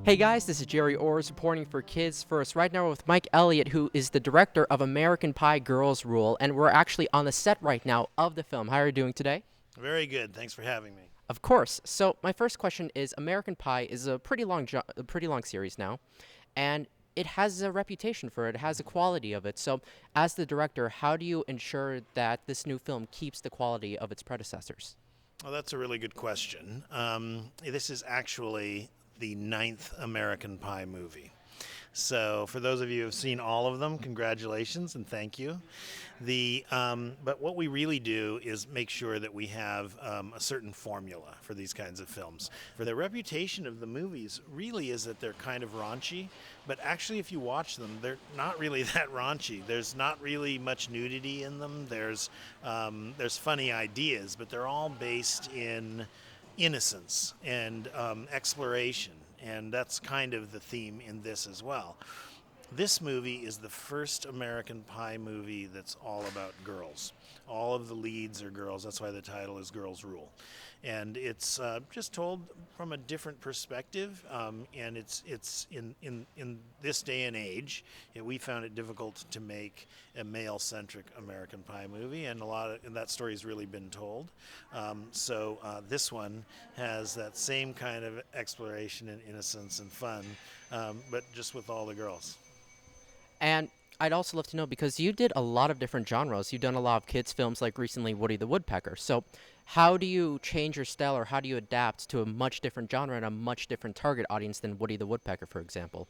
Hey guys, this is Gerry O reporting for Kids First. Right now we're with Mike Elliott, who is the director of American Pie Girls Rule, and we're actually on the set right now of the film. How are you doing today? Very good. Thanks for having me. Of course. So my first question is: American Pie is a pretty long series now, and it has a reputation for it. It has a quality of it. So, as the director, how do you ensure that this new film keeps the quality of its predecessors? Well, that's a really good question. This is actually the ninth American Pie movie. So, for those of you who have seen all of them, congratulations and thank you. But what we really do is make sure that we have a certain formula for these kinds of films. For the reputation of the movies really is that they're kind of raunchy, but actually, if you watch them, they're not really that raunchy. There's not really much nudity in them. There's funny ideas, but they're all based in innocence and exploration, and that's kind of the theme in this as well. This movie is the first American Pie movie that's all about girls. All of the leads are girls. That's why the title is Girls Rule. And it's just told from a different perspective. And it's in this day and age, we found it difficult to make a male-centric American Pie movie, and and that story's really been told. So this one has that same kind of exploration and innocence and fun, but just with all the girls. And I'd also love to know because you did a lot of different genres. You've done a lot of kids' films, like recently Woody the Woodpecker. So, how do you change your style or how do you adapt to a much different genre and a much different target audience than Woody the Woodpecker, for example?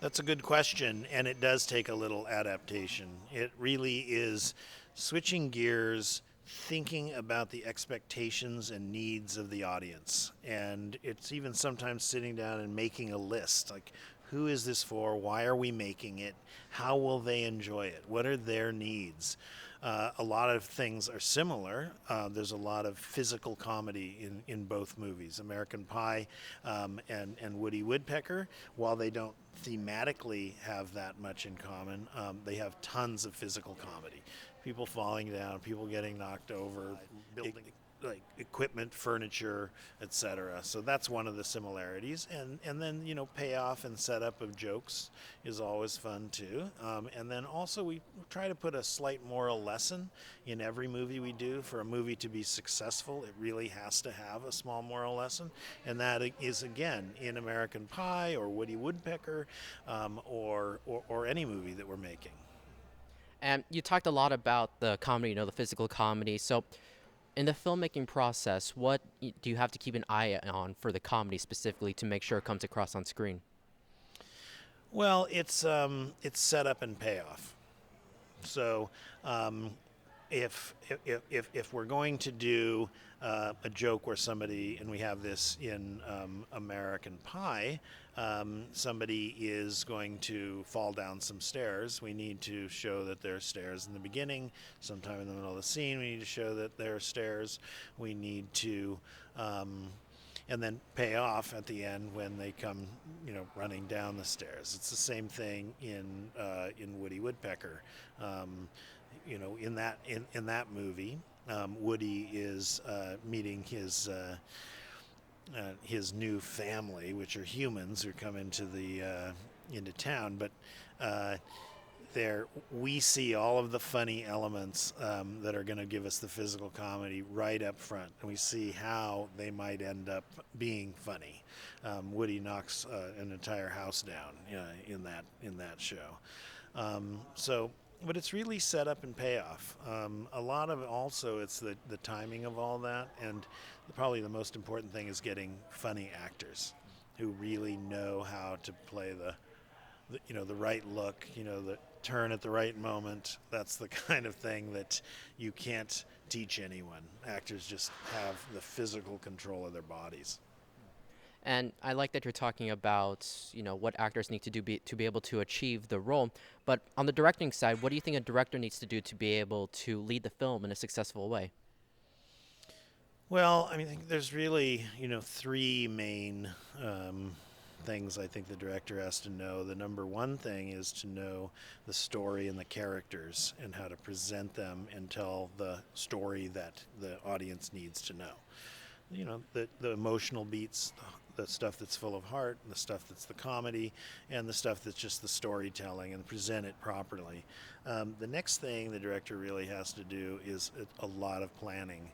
That's a good question, and it does take a little adaptation. It really is switching gears, thinking about the expectations and needs of the audience. And it's even sometimes sitting down and making a list like, who is this for? Why are we making it? How will they enjoy it? What are their needs? A lot of things are similar. There's a lot of physical comedy in both movies, American Pie and Woody Woodpecker. While they don't thematically have that much in common, they have tons of physical comedy. People falling down, people getting knocked over, building like equipment, furniture, etc. So that's one of the similarities, and then payoff and setup of jokes is always fun too. And then also we try to put a slight moral lesson in every movie we do. For a movie to be successful, it really has to have a small moral lesson, and that is again in American Pie or Woody Woodpecker, or any movie that we're making. And you talked a lot about the comedy, the physical comedy. So, in the filmmaking process, do you have to keep an eye on for the comedy specifically to make sure it comes across on screen? Well, it's setup and payoff. So if we're going to do a joke where somebody, and we have this in American Pie, somebody is going to fall down some stairs. We need to show that there are stairs in the beginning. Sometime in the middle of the scene, we need to show that there are stairs. We need to. And then pay off at the end when they come, running down the stairs. It's the same thing in Woody Woodpecker. In that movie, Woody is meeting his new family, which are humans who come into town. But there we see all of the funny elements that are going to give us the physical comedy right up front, and we see how they might end up being funny. Woody knocks an entire house down in that show. So but it's really set up and payoff. A lot of it also, it's the timing of all that, and probably the most important thing is getting funny actors who really know how to play the right look, the turn at the right moment. That's the kind of thing that you can't teach anyone. Actors just have the physical control of their bodies. And I like that you're talking about, what actors need to do to be able to achieve the role. But on the directing side, what do you think a director needs to do to be able to lead the film in a successful way? Well, I mean, I think there's really, three main things I think the director has to know. The number one thing is to know the story and the characters and how to present them and tell the story that the audience needs to know. The emotional beats, the stuff that's full of heart, and the stuff that's the comedy, and the stuff that's just the storytelling, and present it properly. The next thing the director really has to do is a lot of planning.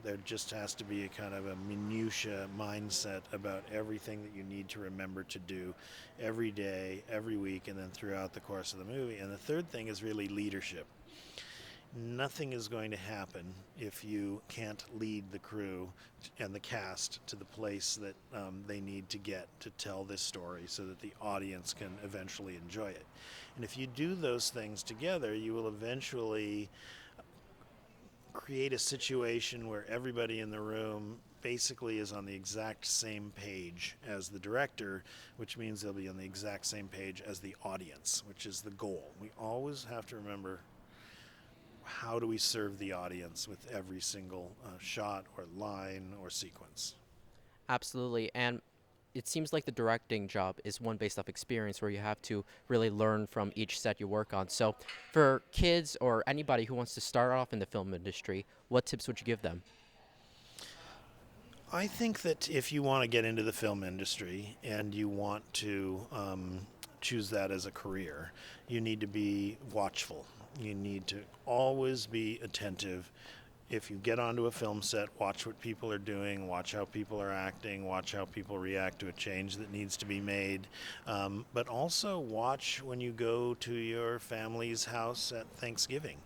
There just has to be a kind of a minutia mindset about everything that you need to remember to do every day, every week, and then throughout the course of the movie. And the third thing is really leadership. Nothing is going to happen if you can't lead the crew and the cast to the place that they need to get to tell this story so that the audience can eventually enjoy it. And if you do those things together, you will eventually create a situation where everybody in the room basically is on the exact same page as the director, which means they'll be on the exact same page as the audience, which is the goal. We always have to remember, how do we serve the audience with every single shot or line or sequence? Absolutely. And it seems like the directing job is one based off experience where you have to really learn from each set you work on. So for kids or anybody who wants to start off in the film industry, what tips would you give them? I think that if you want to get into the film industry and you want to choose that as a career, you need to be watchful. You need to always be attentive. If you get onto a film set, watch what people are doing, watch how people are acting, watch how people react to a change that needs to be made. But also watch when you go to your family's house at Thanksgiving.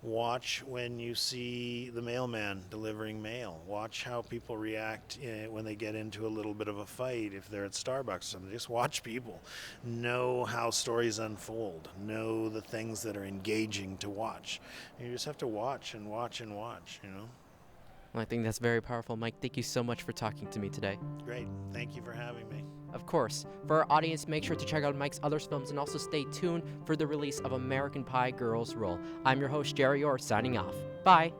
Watch when you see the mailman delivering mail. Watch how people react when they get into a little bit of a fight, if they're at Starbucks or something. Just watch people. Know how stories unfold. Know the things that are engaging to watch. You just have to watch and watch and watch, you know? Well, I think that's very powerful. Mike, thank you so much for talking to me today. Great. Thank you for having me. Of course, for our audience, make sure to check out Mike's other films and also stay tuned for the release of American Pie Girls Roll. I'm your host, Gerry O, signing off. Bye.